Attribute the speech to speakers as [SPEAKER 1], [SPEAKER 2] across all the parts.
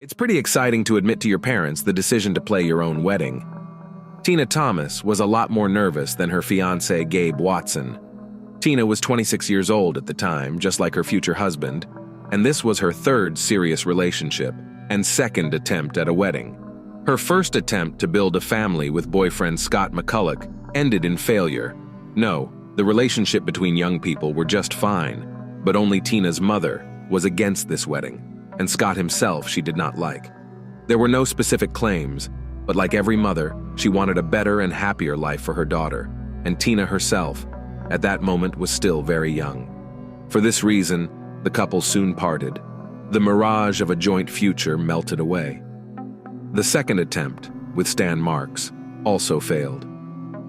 [SPEAKER 1] It's pretty exciting to admit to your parents the decision to play your own wedding. Tina Thomas was a lot more nervous than her fiancé Gabe Watson. Tina was 26 years old at the time, just like her future husband, and this was her third serious relationship and second attempt at a wedding. Her first attempt to build a family with boyfriend Scott McCulloch ended in failure. No, the relationship between young people were just fine, but only Tina's mother was against this wedding, and Scott himself she did not like. There were no specific claims, but like every mother, she wanted a better and happier life for her daughter, and Tina herself, at that moment, was still very young. For this reason, the couple soon parted. The mirage of a joint future melted away. The second attempt, with Stan Marks, also failed.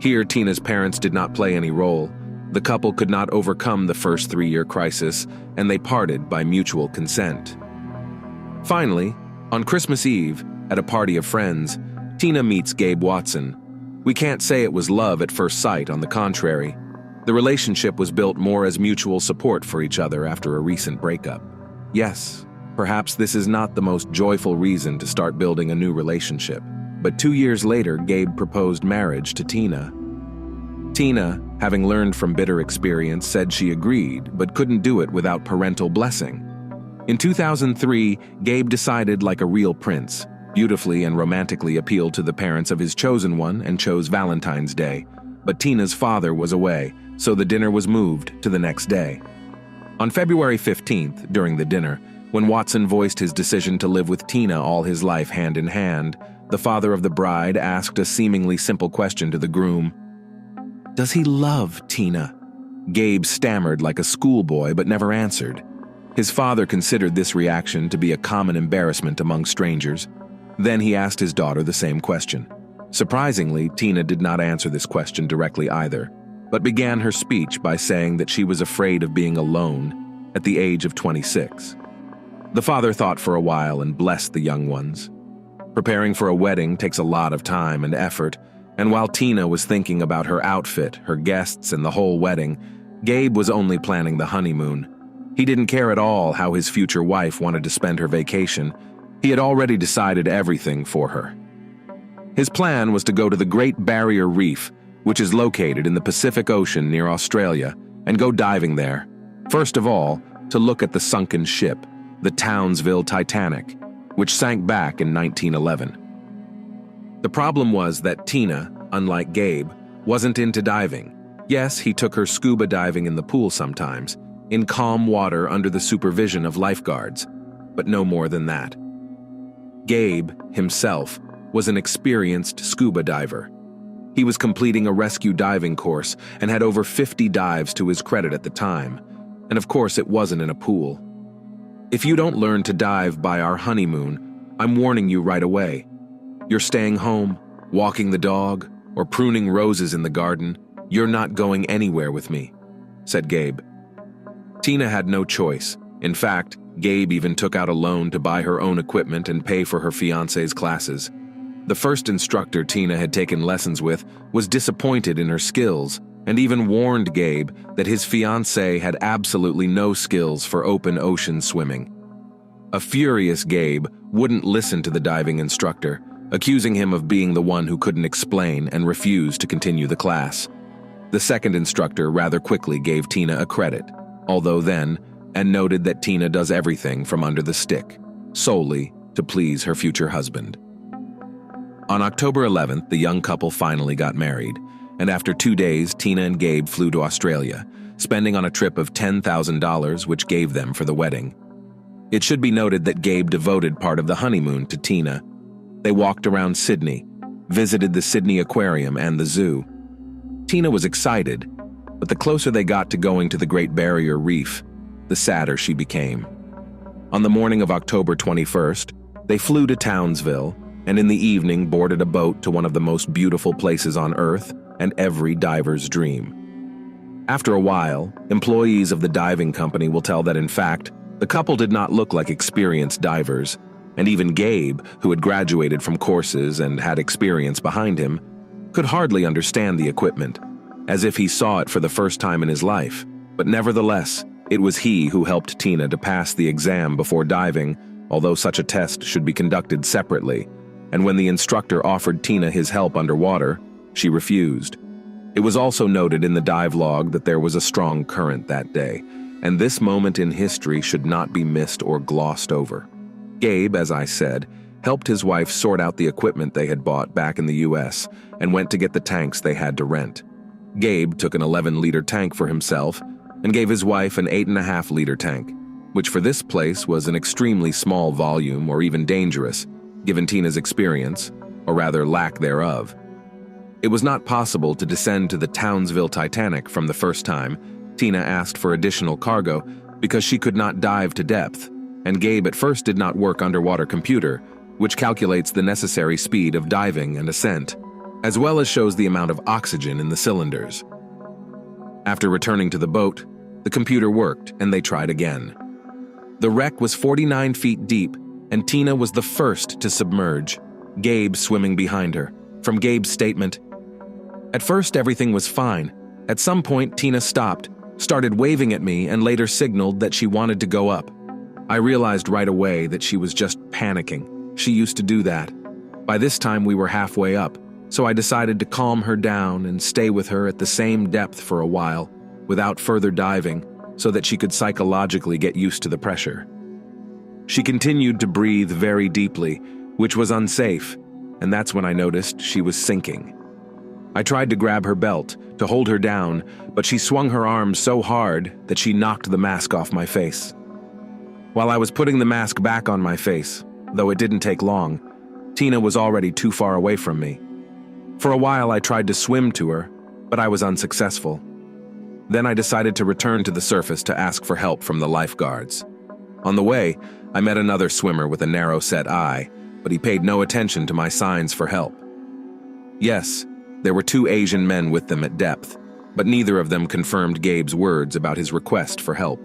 [SPEAKER 1] Here, Tina's parents did not play any role. The couple could not overcome the first 3-year crisis, and they parted by mutual consent. Finally, on Christmas Eve, at a party of friends, Tina meets Gabe Watson. We can't say it was love at first sight, on the contrary. The relationship was built more as mutual support for each other after a recent breakup. Yes, perhaps this is not the most joyful reason to start building a new relationship, but 2 years later, Gabe proposed marriage to Tina. Tina, having learned from bitter experience, said she agreed, but couldn't do it without parental blessing. In 2003, Gabe decided like a real prince, beautifully and romantically appealed to the parents of his chosen one and chose Valentine's Day. But Tina's father was away, so the dinner was moved to the next day. On February 15th, during the dinner, when Watson voiced his decision to live with Tina all his life hand in hand, the father of the bride asked a seemingly simple question to the groom. "Does he love Tina?" Gabe stammered like a schoolboy but never answered. His father considered this reaction to be a common embarrassment among strangers. Then he asked his daughter the same question. Surprisingly, Tina did not answer this question directly either, but began her speech by saying that she was afraid of being alone at the age of 26. The father thought for a while and blessed the young ones. Preparing for a wedding takes a lot of time and effort, and while Tina was thinking about her outfit, her guests, and the whole wedding, Gabe was only planning the honeymoon. He didn't care at all how his future wife wanted to spend her vacation. He had already decided everything for her. His plan was to go to the Great Barrier Reef, which is located in the Pacific Ocean near Australia, and go diving there. First of all, to look at the sunken ship, the Townsville Titanic, which sank back in 1911. The problem was that Tina, unlike Gabe, wasn't into diving. Yes, he took her scuba diving in the pool sometimes, in calm water under the supervision of lifeguards, but no more than that. Gabe, himself, was an experienced scuba diver. He was completing a rescue diving course and had over 50 dives to his credit at the time, and of course it wasn't in a pool. If you don't learn to dive by our honeymoon, I'm warning you right away. You're staying home, walking the dog, or pruning roses in the garden. You're not going anywhere with me, said Gabe. Tina had no choice. In fact, Gabe even took out a loan to buy her own equipment and pay for her fiancé's classes. The first instructor Tina had taken lessons with was disappointed in her skills and even warned Gabe that his fiancée had absolutely no skills for open ocean swimming. A furious Gabe wouldn't listen to the diving instructor, accusing him of being the one who couldn't explain and refused to continue the class. The second instructor rather quickly gave Tina a credit, although then, and noted that Tina does everything from under the stick, solely to please her future husband. On October 11th, the young couple finally got married, and after 2 days, Tina and Gabe flew to Australia, spending on a trip of $10,000 which gave them for the wedding. It should be noted that Gabe devoted part of the honeymoon to Tina. They walked around Sydney, visited the Sydney Aquarium and the zoo. Tina was excited, but the closer they got to going to the Great Barrier Reef, the sadder she became. On the morning of October 21st, they flew to Townsville, and in the evening boarded a boat to one of the most beautiful places on Earth and every diver's dream. After a while, employees of the diving company will tell that in fact, the couple did not look like experienced divers, and even Gabe, who had graduated from courses and had experience behind him, could hardly understand the equipment, as if he saw it for the first time in his life. But nevertheless, it was he who helped Tina to pass the exam before diving, although such a test should be conducted separately, and when the instructor offered Tina his help underwater, she refused. It was also noted in the dive log that there was a strong current that day, and this moment in history should not be missed or glossed over. Gabe, as I said, helped his wife sort out the equipment they had bought back in the US and went to get the tanks they had to rent. Gabe took an 11-liter tank for himself and gave his wife an 8.5-liter tank, which for this place was an extremely small volume or even dangerous, given Tina's experience, or rather lack thereof. It was not possible to descend to the Townsville Titanic from the first time. Tina asked for additional cargo because she could not dive to depth, and Gabe at first did not work underwater computer, which calculates the necessary speed of diving and ascent, as well as shows the amount of oxygen in the cylinders. After returning to the boat, the computer worked and they tried again. The wreck was 49 feet deep, and Tina was the first to submerge, Gabe swimming behind her. From Gabe's statement, "At first everything was fine. At some point Tina stopped, started waving at me, and later signaled that she wanted to go up. I realized right away that she was just panicking. She used to do that. By this time we were halfway up, so I decided to calm her down and stay with her at the same depth for a while, without further diving, so that she could psychologically get used to the pressure. She continued to breathe very deeply, which was unsafe, and that's when I noticed she was sinking. I tried to grab her belt, to hold her down, but she swung her arms so hard that she knocked the mask off my face. While I was putting the mask back on my face, though it didn't take long, Tina was already too far away from me. For a while I tried to swim to her, but I was unsuccessful. Then I decided to return to the surface to ask for help from the lifeguards. On the way, I met another swimmer with a narrow-set eye, but he paid no attention to my signs for help. Yes, there were 2 Asian men with them at depth, but neither of them confirmed Gabe's words about his request for help.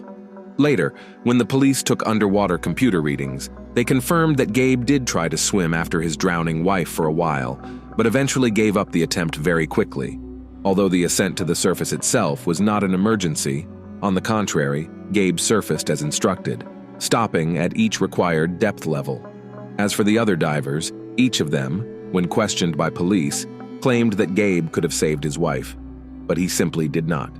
[SPEAKER 1] Later, when the police took underwater computer readings, they confirmed that Gabe did try to swim after his drowning wife for a while, but eventually gave up the attempt very quickly. Although the ascent to the surface itself was not an emergency, on the contrary, Gabe surfaced as instructed, stopping at each required depth level. As for the other divers, each of them, when questioned by police, claimed that Gabe could have saved his wife, but he simply did not.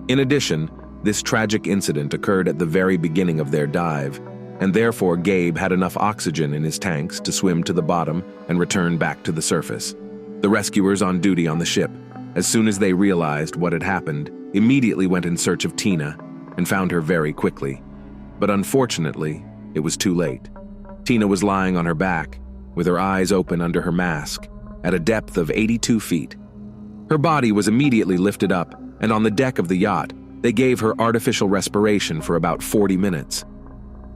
[SPEAKER 1] In addition, this tragic incident occurred at the very beginning of their dive, and therefore Gabe had enough oxygen in his tanks to swim to the bottom and return back to the surface. The rescuers on duty on the ship, as soon as they realized what had happened, immediately went in search of Tina and found her very quickly. But unfortunately, it was too late. Tina was lying on her back, with her eyes open under her mask, at a depth of 82 feet. Her body was immediately lifted up, and on the deck of the yacht, they gave her artificial respiration for about 40 minutes.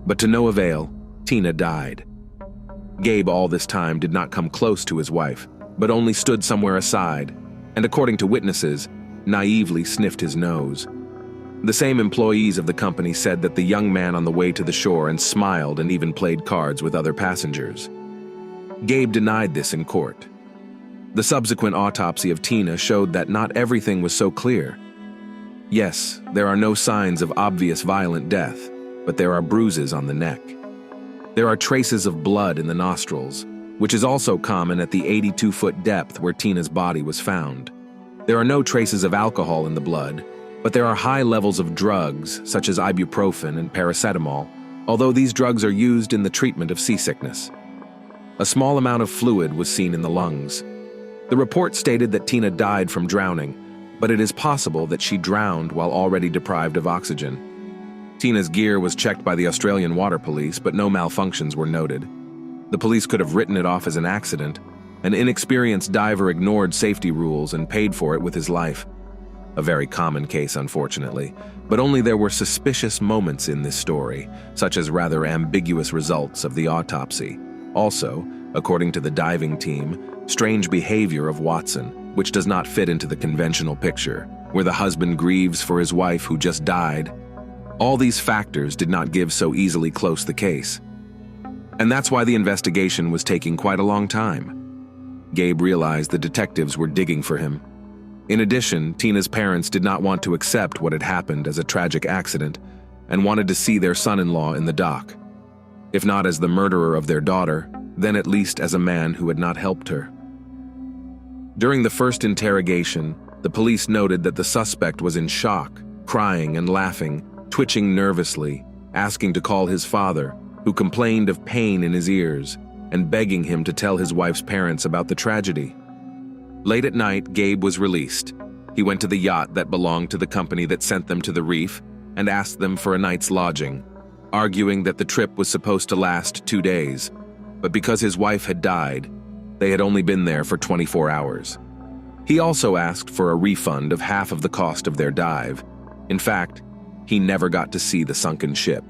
[SPEAKER 1] But to no avail, Tina died. Gabe all this time did not come close to his wife, but only stood somewhere aside, and according to witnesses, naively sniffed his nose. The same employees of the company said that the young man on the way to the shore and smiled and even played cards with other passengers. Gabe denied this in court. The subsequent autopsy of Tina showed that not everything was so clear. Yes, there are no signs of obvious violent death, but there are bruises on the neck. There are traces of blood in the nostrils, which is also common at the 82-foot depth where Tina's body was found. There are no traces of alcohol in the blood, but there are high levels of drugs such as ibuprofen and paracetamol, although these drugs are used in the treatment of seasickness. A small amount of fluid was seen in the lungs. The report stated that Tina died from drowning, but it is possible that she drowned while already deprived of oxygen. Tina's gear was checked by the Australian Water Police, but no malfunctions were noted. The police could have written it off as an accident. An inexperienced diver ignored safety rules and paid for it with his life. A very common case, unfortunately, but only there were suspicious moments in this story, such as rather ambiguous results of the autopsy. Also, according to the diving team, strange behavior of Watson, which does not fit into the conventional picture, where the husband grieves for his wife who just died. All these factors did not give so easily close the case. And that's why the investigation was taking quite a long time. Gabe realized the detectives were digging for him. In addition, Tina's parents did not want to accept what had happened as a tragic accident and wanted to see their son-in-law in the dock. If not as the murderer of their daughter, then at least as a man who had not helped her. During the first interrogation, the police noted that the suspect was in shock, crying and laughing, twitching nervously, asking to call his father, who complained of pain in his ears, and begging him to tell his wife's parents about the tragedy. Late at night, Gabe was released. He went to the yacht that belonged to the company that sent them to the reef and asked them for a night's lodging, arguing that the trip was supposed to last 2 days, but because his wife had died, they had only been there for 24 hours. He also asked for a refund of half of the cost of their dive. In fact, he never got to see the sunken ship.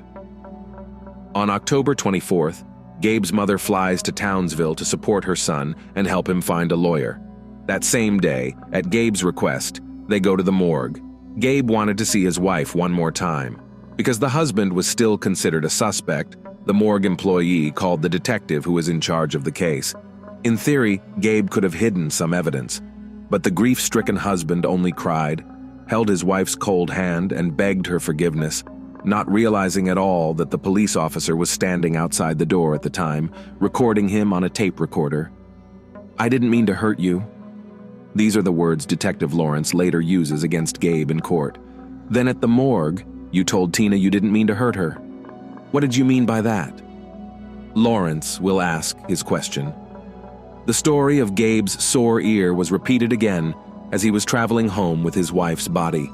[SPEAKER 1] On October 24th, Gabe's mother flies to Townsville to support her son and help him find a lawyer. That same day, at Gabe's request, they go to the morgue. Gabe wanted to see his wife one more time. Because the husband was still considered a suspect, the morgue employee called the detective who was in charge of the case. In theory, Gabe could have hidden some evidence, but the grief-stricken husband only cried, held his wife's cold hand, and begged her forgiveness, not realizing at all that the police officer was standing outside the door at the time, recording him on a tape recorder. "I didn't mean to hurt you." These are the words Detective Lawrence later uses against Gabe in court. "Then at the morgue, you told Tina you didn't mean to hurt her. What did you mean by that?" Lawrence will ask his question. The story of Gabe's sore ear was repeated again as he was traveling home with his wife's body.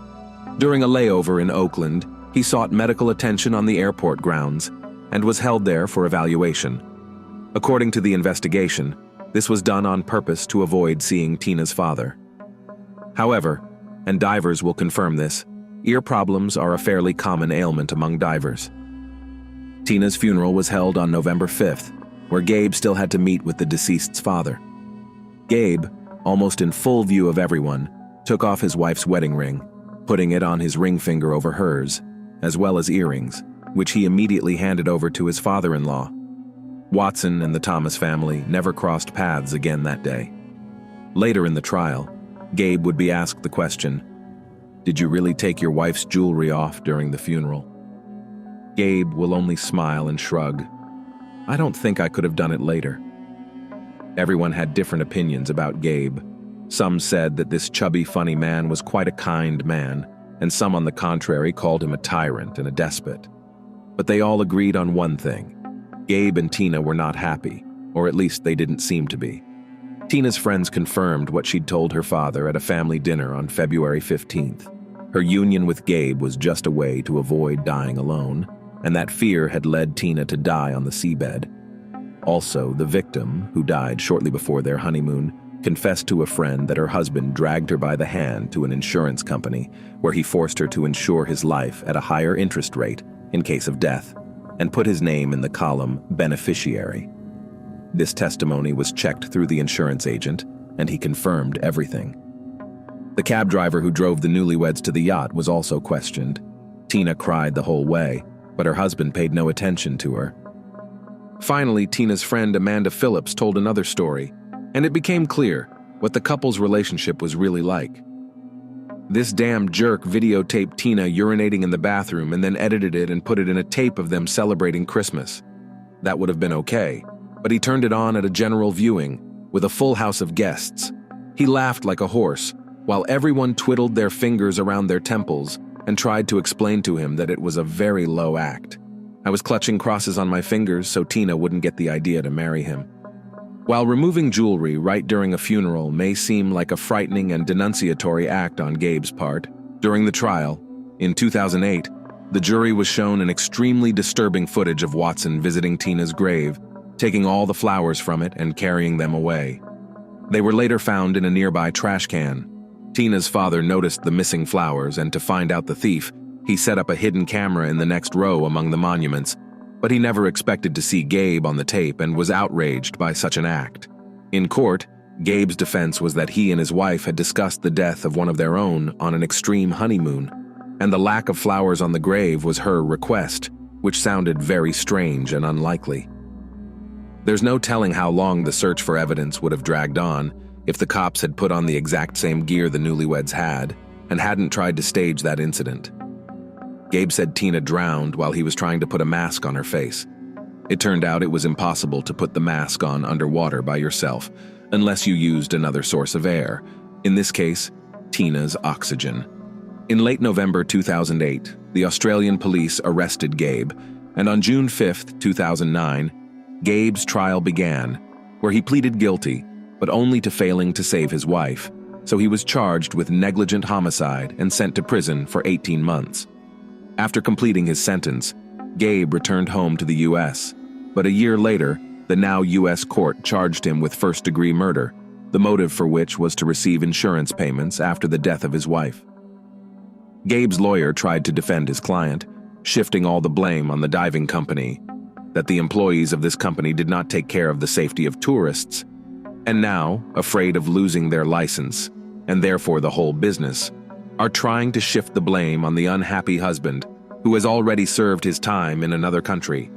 [SPEAKER 1] During a layover in Oakland, he sought medical attention on the airport grounds and was held there for evaluation. According to the investigation, this was done on purpose to avoid seeing Tina's father. However, and divers will confirm this, ear problems are a fairly common ailment among divers. Tina's funeral was held on November 5th, where Gabe still had to meet with the deceased's father. Gabe, almost in full view of everyone, took off his wife's wedding ring, putting it on his ring finger over hers, as well as earrings, which he immediately handed over to his father-in-law. Watson and the Thomas family never crossed paths again that day. Later in the trial, Gabe would be asked the question, "Did you really take your wife's jewelry off during the funeral?" Gabe will only smile and shrug. "I don't think I could have done it later." Everyone had different opinions about Gabe. Some said that this chubby, funny man was quite a kind man, and some on the contrary called him a tyrant and a despot. But they all agreed on one thing. Gabe and Tina were not happy, or at least they didn't seem to be. Tina's friends confirmed what she'd told her father at a family dinner on February 15th. Her union with Gabe was just a way to avoid dying alone, and that fear had led Tina to die on the seabed. Also, the victim, who died shortly before their honeymoon, confessed to a friend that her husband dragged her by the hand to an insurance company where he forced her to insure his life at a higher interest rate in case of death, and put his name in the column beneficiary. This testimony was checked through the insurance agent, and he confirmed everything. The cab driver who drove the newlyweds to the yacht was also questioned. Tina cried the whole way, but her husband paid no attention to her. Finally, Tina's friend Amanda Phillips told another story, and it became clear what the couple's relationship was really like. This damn jerk videotaped Tina urinating in the bathroom and then edited it and put it in a tape of them celebrating Christmas. That would have been okay, but he turned it on at a general viewing with a full house of guests. He laughed like a horse, while everyone twiddled their fingers around their temples and tried to explain to him that it was a very low act. I was clutching crosses on my fingers so Tina wouldn't get the idea to marry him. While removing jewelry right during a funeral may seem like a frightening and denunciatory act on Gabe's part, during the trial, in 2008, the jury was shown an extremely disturbing footage of Watson visiting Tina's grave, taking all the flowers from it and carrying them away. They were later found in a nearby trash can. Tina's father noticed the missing flowers, and to find out the thief, he set up a hidden camera in the next row among the monuments, but he never expected to see Gabe on the tape and was outraged by such an act. In court, Gabe's defense was that he and his wife had discussed the death of one of their own on an extreme honeymoon, and the lack of flowers on the grave was her request, which sounded very strange and unlikely. There's no telling how long the search for evidence would have dragged on if the cops had put on the exact same gear the newlyweds had and hadn't tried to stage that incident. Gabe said Tina drowned while he was trying to put a mask on her face. It turned out it was impossible to put the mask on underwater by yourself, unless you used another source of air, in this case, Tina's oxygen. In late November 2008, the Australian police arrested Gabe, and on June 5, 2009, Gabe's trial began, where he pleaded guilty, but only to failing to save his wife, so he was charged with negligent homicide and sent to prison for 18 months. After completing his sentence, Gabe returned home to the U.S., but a year later, the now U.S. court charged him with first-degree murder, the motive for which was to receive insurance payments after the death of his wife. Gabe's lawyer tried to defend his client, shifting all the blame on the diving company, that the employees of this company did not take care of the safety of tourists, and now, afraid of losing their license, and therefore the whole business, are trying to shift the blame on the unhappy husband who has already served his time in another country.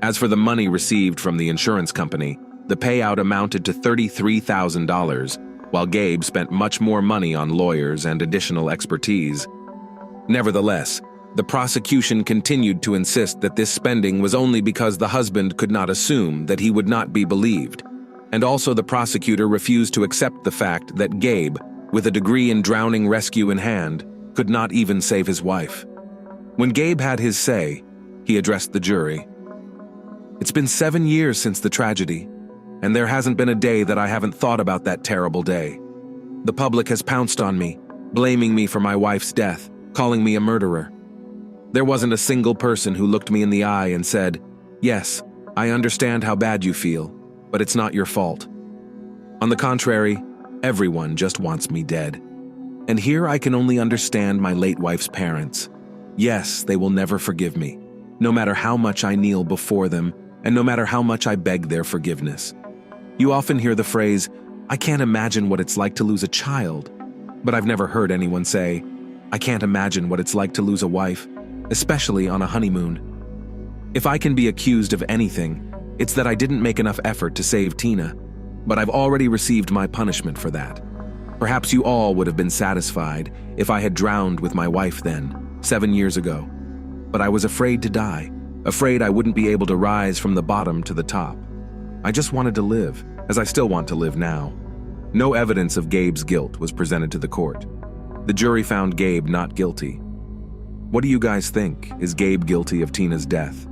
[SPEAKER 1] As for the money received from the insurance company, the payout amounted to $33,000, while Gabe spent much more money on lawyers and additional expertise. Nevertheless, the prosecution continued to insist that this spending was only because the husband could not assume that he would not be believed, and also the prosecutor refused to accept the fact that Gabe, with a degree in drowning rescue in hand, could not even save his wife. When Gabe had his say, he addressed the jury. "It's been 7 years since the tragedy, and there hasn't been a day that I haven't thought about that terrible day. The public has pounced on me, blaming me for my wife's death, calling me a murderer. There wasn't a single person who looked me in the eye and said, 'Yes, I understand how bad you feel, but it's not your fault.' On the contrary, everyone just wants me dead. And here I can only understand my late wife's parents. Yes, they will never forgive me, no matter how much I kneel before them, and no matter how much I beg their forgiveness. You often hear the phrase, 'I can't imagine what it's like to lose a child,' but I've never heard anyone say, 'I can't imagine what it's like to lose a wife, especially on a honeymoon.' If I can be accused of anything, it's that I didn't make enough effort to save Tina, but I've already received my punishment for that. Perhaps you all would have been satisfied if I had drowned with my wife then, 7 years ago. But I was afraid to die, afraid I wouldn't be able to rise from the bottom to the top. I just wanted to live, as I still want to live now." No evidence of Gabe's guilt was presented to the court. The jury found Gabe not guilty. What do you guys think? Is Gabe guilty of Tina's death?